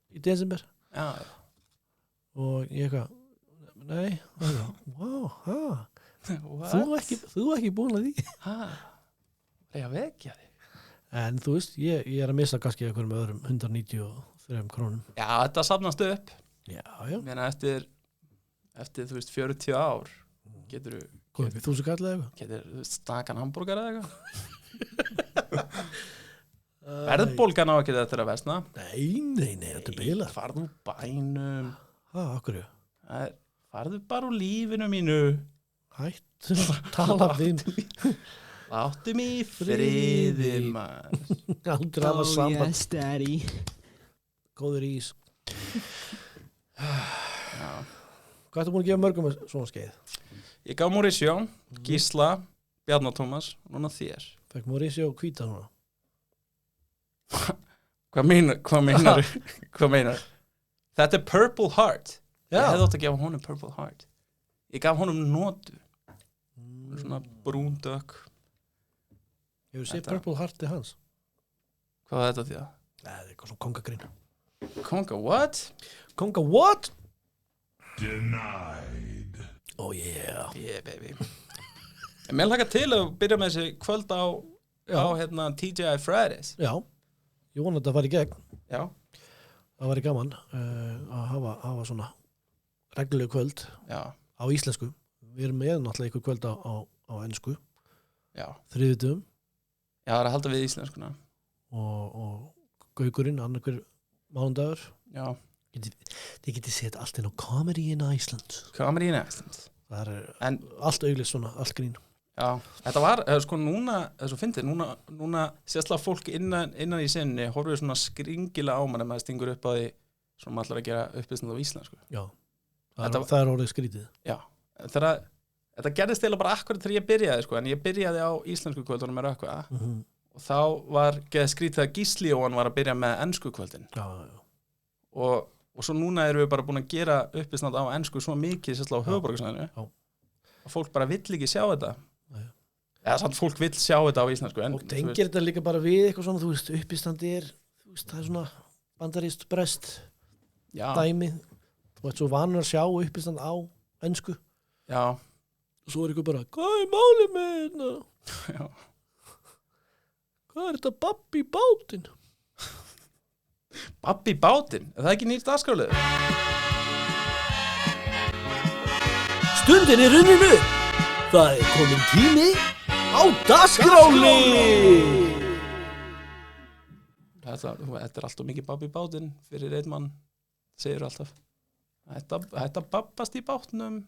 í desember.
Já.
Og ég eitthvað, nei, wow, Þú ekki búin að því.
Ég að vekja þig.
En þú veist, ég er að missa kannski einhverjum öðrum 193 krónum.
Já, þetta safnast upp.
Já.
Meina eftir þú veist 40 ár getur
þú 1000 kall eða eitthvað?
Getur þú veist stakan hambúrgar eða eitthvað? Verðbólgan á ekki þetta að vesna?
Nei, þetta er bila.
Farðu bænum.
Akkur já.
Farðu bara úr lífinu mínu.
Hættu að tala við
Láttu mig í friði, mann.
Aldrei hafa samband.
Yes, daddy.
Góður ís.
Já.
Hvað ertu búin að gefa mörgum svona skeið?
Ég gaf Mauricio, Gísla, Bjarnar Tómas og núna þér.
Fekk Mauricio hvíta núna?
Hvað meinar? Þetta er Purple Heart.
Já.
Ég hefði átt að gefa honum Purple Heart. Ég gaf honum notu. Svona brúndök.
Hefur séð Purple Heart til hans?
Hvað var þetta því að?
Nei, það er eitthvað svona kongagrín.
Konga what?
Konga what?
Denied.
Oh yeah.
Yeah, baby. En mér hlakka til að byrja með þessi kvöld á TGI Fridays.
Já, ég vona að þetta fari í gegn.
Já.
Það væri gaman að hafa svona reglulegu kvöld.
Já.
Á íslensku. Við erum með náttúrulega ykkur kvöld á ensku.
Já.
Þriðjudögum.
Já, það er að halda við íslenskuna.
Og Gaukurinn, annarkur mánudagur.
Já.
Þið getið sett allt inn á Comedy in Iceland.
Comedy in Iceland.
Það er allt auglist svona, allt grín.
Já, þetta var, sko núna, þess að fyndið, núna sérstaklega fólk innan í sinni horfið svona skringilega á mann ef maður stingur upp á því svona maður ætlar að gera upplýsning á íslensku.
Já, það er orðið skrítið.
Já, þetta gerðist eiginlega bara akkurat þegar ég byrjaði sko, en ég byrjaði á íslensku kvöldunum með Rökkva og þá var geð skrítið að Gísli Jóhann var að byrja með ensku kvöldin og svo núna erum við bara búin að gera uppisnátt á ensku svo mikið sérstaklega á höfuðborgarsvæðinu og fólk bara vill ekki sjá þetta eða samt fólk vill sjá þetta á íslensku
og tengir þetta líka bara við eitthvað svona, þú veist, uppistandi það svona bandarískt brest dæmi, þú ert svo vanur að sjá uppistand á ensku og svo ykkur bara, hvað málið með þetta?
Já.
Hvað þetta Babbi bátinn?
Babbi bátinn? Er það ekki nýtt dagskrárliður?
Stundin runninu. Það komin tími á dagskrárlið.
Þetta alltaf mikið Babbi bátinn fyrir einn mann, segir alltaf. Þetta babbast í bátnum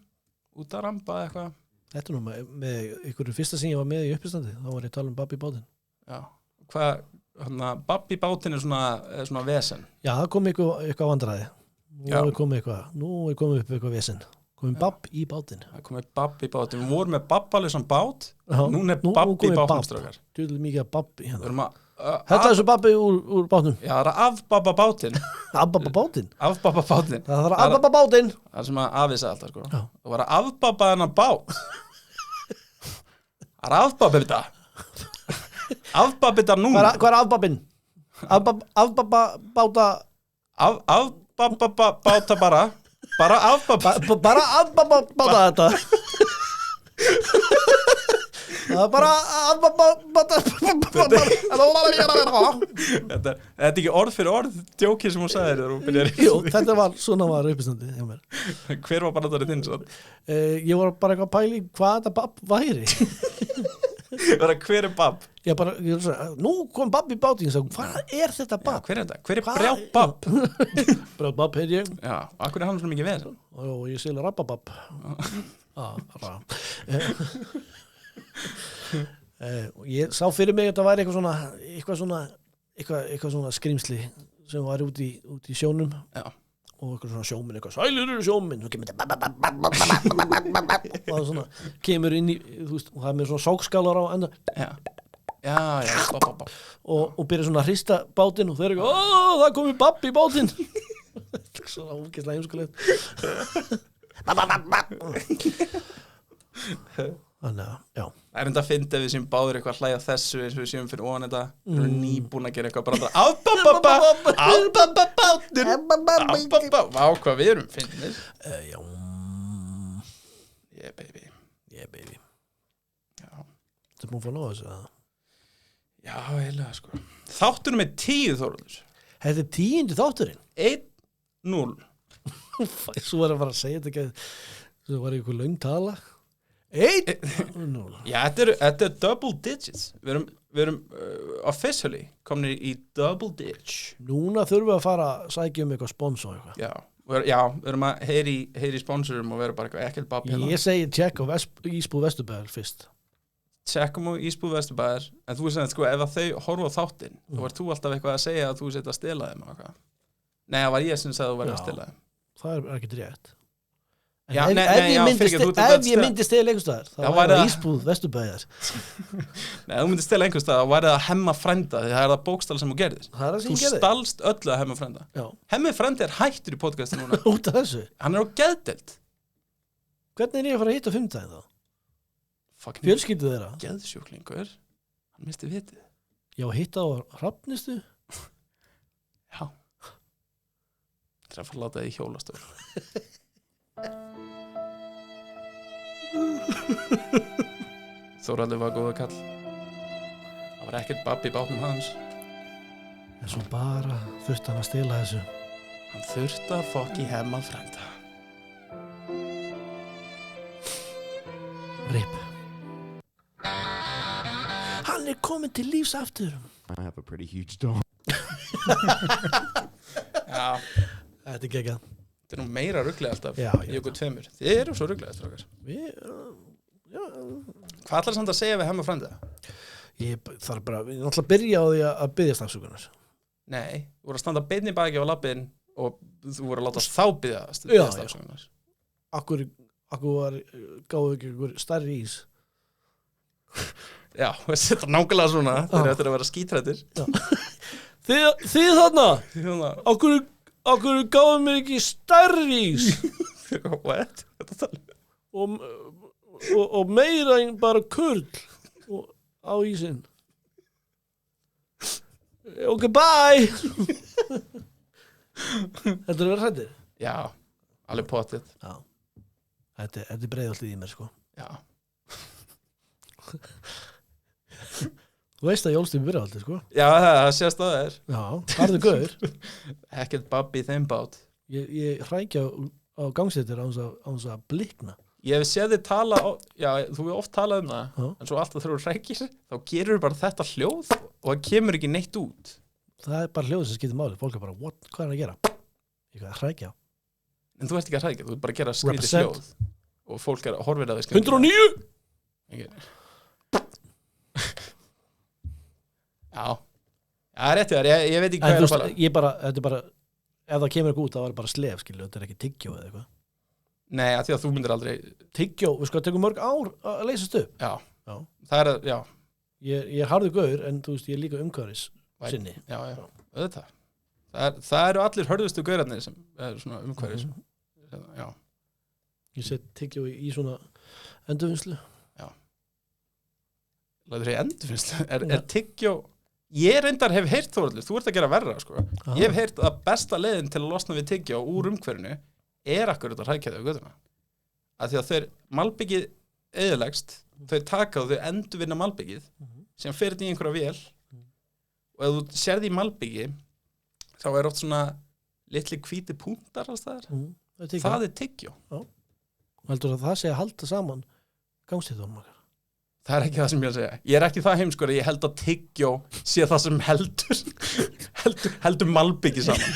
út að ramba eitthvað.
Þetta nú með ykkur fyrsta sem ég var með í uppistandi, þá var ég að tala Babbi bátinn.
Já, Babbi bátinn svona vesen.
Já, það kom eitthvað vandræði. Nú er komið upp eitthvað vesen. Komið babb í bátinn.
Það komið babb í bátinn. Við vorum með babbalausan bát, núna er babb í bátnum strákar.
Djúðlega mikið að babb í hérna.
Þetta
er þessu babbi úr bátnum.
Já, það er afbabba bátinn.
Afbabba bátinn?
Afbabba bátinn.
Það er afbabba bátinn.
Það er sem að afvisa alltaf sko. Það var að afbabba hennar bát. Það er afbabba þetta. Afbabba þetta núna.
Hvað er afbabbinn? Afbabba báta.
Afbabba báta bara. Bara afbabba.
Bara afbabba báta þetta. Það er bara
Þetta er ekki orð fyrir orð djókið sem hún sagði þér.
Jú, þetta var svona var uppistandi hjá mér.
Hver var bara þetta þinn svo?
Ég var bara eitthvað að pæli hvað þetta babb væri.
Hver er babb?
Nú kom babb í bátinn, hvað er þetta babb?
Hver er þetta? Hver er brjá babb?
Brjá babb heit ég.
Já, akkur er hann svona mikið veð?
Og ég sýla rabbababb. Ég sá fyrir mig að þetta væri eitthvað svona skrimsli sem var út í sjónum og eitthvað svona sjóminn, eitthvað sælir eru sjóminn og kemur og það svona kemur inn í, þú veist, og það er með svona sókskálar á enda og byrja svona að hrista bátinn og þeir eru eitthvað, það komið babb í bátinn svona ógeðslega heimskulegt Þannig að, já.
Það er enda að finna ef við séum báður eitthvað að hlæja þessu eins og við séum fyrir ofan þetta. Við erum nýbúin að gera eitthvað bara afbabba. Vá, hvað við erum finnir.
Já.
Yeah, baby. Já.
Þetta er búin að fá nóg þessu, eða?
Já, eiginlega, sko. Þátturinn með 10, Þórður.
Þetta er 10. þátturinn?
1-0.
Svo var að fara að segja þetta ekki. Svo var eitthvað löng tala. 1-0.
Já, þetta er double digits. Við erum officially komin í double digits.
Núna þurfum við að fara að sækja eitthvað sponsor eitthvað.
Já, við erum að heyri sponsorum og vera bara eitthvað ekkert babb hérna.
Ég segi tjekk á Ísbúð Vesturbæðar fyrst.
Tjekkum á Ísbúð Vesturbæðar, en þú veist að sko, ef að þau horfa á þáttinn, þá var þú alltaf eitthvað að segja að þú sett að stela þeim og eitthvað. Nei, það var ég sem sagði að þú væri að stela þeim. Það
er ekki rétt.
Já,
ef ég myndi stela einhverstaðar þá væri það Ísbúð Vesturbæðar.
Nei, þú myndi stela einhverstaðar þá væri það að hemma frænda, því það er það bókstaflega sem þú gerðir. Þú stalst öllu að hemma frænda. Hemmi frændi er hættur í podcastinu núna.
Út af þessu?
Hann er á geðdeild.
Hvernig er ég að fara að hitta 5 daginn þá? Fjölskyldu þeirra?
Geðsjúklingur. Hann misti vitið.
Já, hitta á Hrafnistu?
Já. Það er að fara að láta þig í hjólastól. Þóraldur var góða kall. Það var ekkert babb í bátnum hans.
En svo bara þurfti hann að stela þessu.
Hann þurfti að fokki hemma frænda.
Rip. Hann er komin til lífs aftur.
I have a pretty huge dog.
Já.
Þetta er geggjað.
Þetta er nú meira rugglega alltaf.
Já.
Ég og 2. Þið eru svo rugglega strákar. Hvað ætlar samt að segja við hemma frænda?
Ég þarf bara, ég náttúrulega byrja á því að biðjast afsökunar.
Nei, þú voru að standa beinni baki á lappin og þú voru að láta þá biðjast afsökunar.
Akkur gáðu ekki einhver stærri ís.
Já, þetta er nákvæmlega svona þeir eftir að vera skítrættir.
Þið þarna, okkur gáðu mér ekki stærri ís.
What?
Og meira en bara kurl á ísinn. Ok, bye. Þetta er verið hrættir.
Já, alveg potið.
Já. Þetta er breiðallið í mér, sko.
Já.
Þú veist að jólstími byrja aldrei, sko.
Já, það sést að það er.
Já, harðu gaur.
Ekkert babbi í þeim bát.
Ég hrækja á gangsettir á þess að blikna.
Ég hef séð þið tala, já, þú hefur oft talað um það, en svo alltaf þegar þú hrækir, þá gerur bara þetta hljóð og það kemur ekki neitt út.
Það er bara hljóð sem skiptir máli. Fólk er bara, what? Hvað er að gera? Ég er að hrækja.
En þú ert ekki að hrækja, þú ert bara að gera skrítið hljóð og fólk er að horfir að þið skrítið.
109!
Já, það er rétt þér, ég veit ekki hvað er að fara.
Þetta er bara, ef það kemur ekki út, það var bara slef, skilju, þetta er ekki tyggjó eða eitthvað.
Nei, að því að þú myndir aldrei...
Tyggjó, við sko að tekum mörg ár að leysast upp.
Já. Það er að, já.
Ég er harður gaur, en þú veist, ég er líka umhverfis sinni.
Já, auðvitað. Það eru allir hörðustu gaurarnir sem er svona umhverfis. Já.
Ég set tyggjó í svona endurvinnslu.
Já. Lætur ég endurvinnslu? Er tyggjó... Ég reyndar hef heyrt Þórhallur, þú ert að gera verra, sko. Ég hef heyrt að besta leiðin til að losna við tyggjó úr umhverfinu er akkurat að hrækja þau á götuna. Af því að þeir malbyggið eyðilegst, þau taka og þau endurvinna malbyggið sem fer í einhverja vél og ef þú sérði í malbyggi þá er oft svona litli hvíti punktar alls þar. Það er tyggjó.
Heldur að það sé að halda saman gangstíðunum okkar?
Það er ekki það sem ég að segja. Ég er ekki það heimskur að ég held að tyggjó sé það sem heldur malbyggi saman.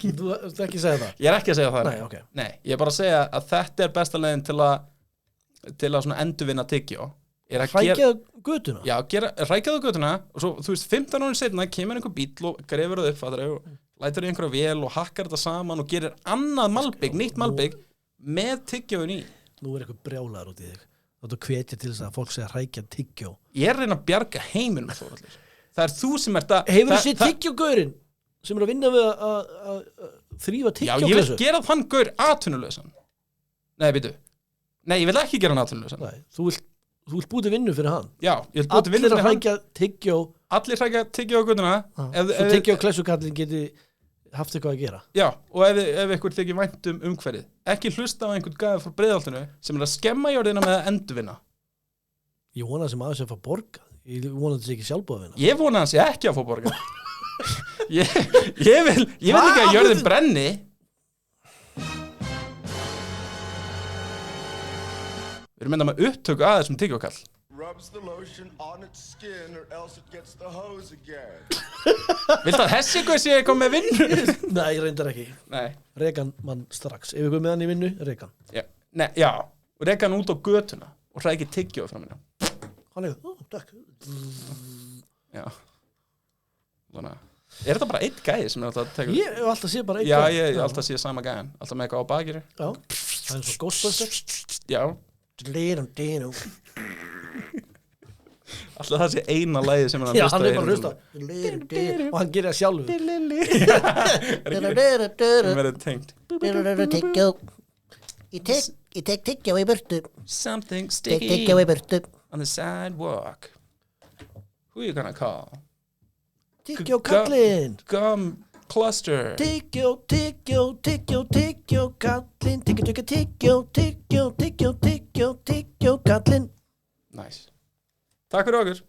Þú ert ekki að segja það?
Ég er ekki að segja það.
Nei, okay.
Nei, ég er bara að segja að þetta er besta leiðin til að svona endurvinna tyggjó.
Hrækjaðu götuna?
Já, hrækjaðu götuna og svo, þú veist, 15 árin seinna kemur einhver bíll og grefur það upp og lætur í einhverja vél og hakkar þetta saman og gerir annað malbygg, nýtt malbygg með tyggjóin í.
Nú er eitthvað brjálaður út í þig. Þú hvetja til þess að fólk segja hrækja tyggjó.
Ég er að reyna að bjarga heiminum, Þórhallur. Það er þú sem ert að...
Hefur þú séð tyggjógaurinn sem er að vinna við að þrífa tyggjóklessu?
Já, ég vil gera þann gaur atvinnulausan. Nei, býtu. Nei, ég vil ekki gera hann atvinnulausan.
Nei, þú vilt búið til vinnu fyrir hann.
Já, ég vil búið til vinnu fyrir hann.
Allir
hrækja tyggjó á götuna.
Svo tyggjóklessukallin geti haft eitthvað að gera.
Já, og ef ykkur þykir vænt umhverfið, ekki hlusta á einhvern gæða frá Breiðholtinu sem er að skemma jörðina með að endurvinna.
Ég vona sem aðeins að fá borgað. Ég vona þessi ekki sjálfbúðvinna.
Ég vona hans ekki að fá borgað. ég vil ekki að jörðin brenni. Við erum myndað með upptöku að þessum tyggjókall.
Rubs the lotion on its skin or else it gets the hose again.
Viltu að þessi eitthvað sé eitthvað með vinnu?
Nei, ég reyndar ekki.
Nei.
Rekan mann strax. Ef við komum með hann í vinnu, rekan.
Já, og rekan út á götuna og hrækir tyggjóð frá minna.
Hann er, takk.
Já. Þannig að, er þetta bara einn gæði sem er alltaf að teka?
Ég hef alltaf séð bara einn
gæði. Já, ég hef alltaf séð sama gæðin. Alltaf með eitthvað á bakinu.
Já, það er svo Ghostbusters.
Já. Alltaf það sé eina lagið sem hann
hlusta. Já, hann er bara hlusta. Og hann gerir það sjálfur.
Það verður tengt.
Tyggjó. Ég tek tyggjó í burtu.
Something sticky
tyggjó í burtu.
On the sidewalk. Who are you gonna call?
Tyggjó kallinn.
Gum cluster.
Tyggjó kallinn. Tyggjó kallinn.
Nice. Takk fyrir okkur.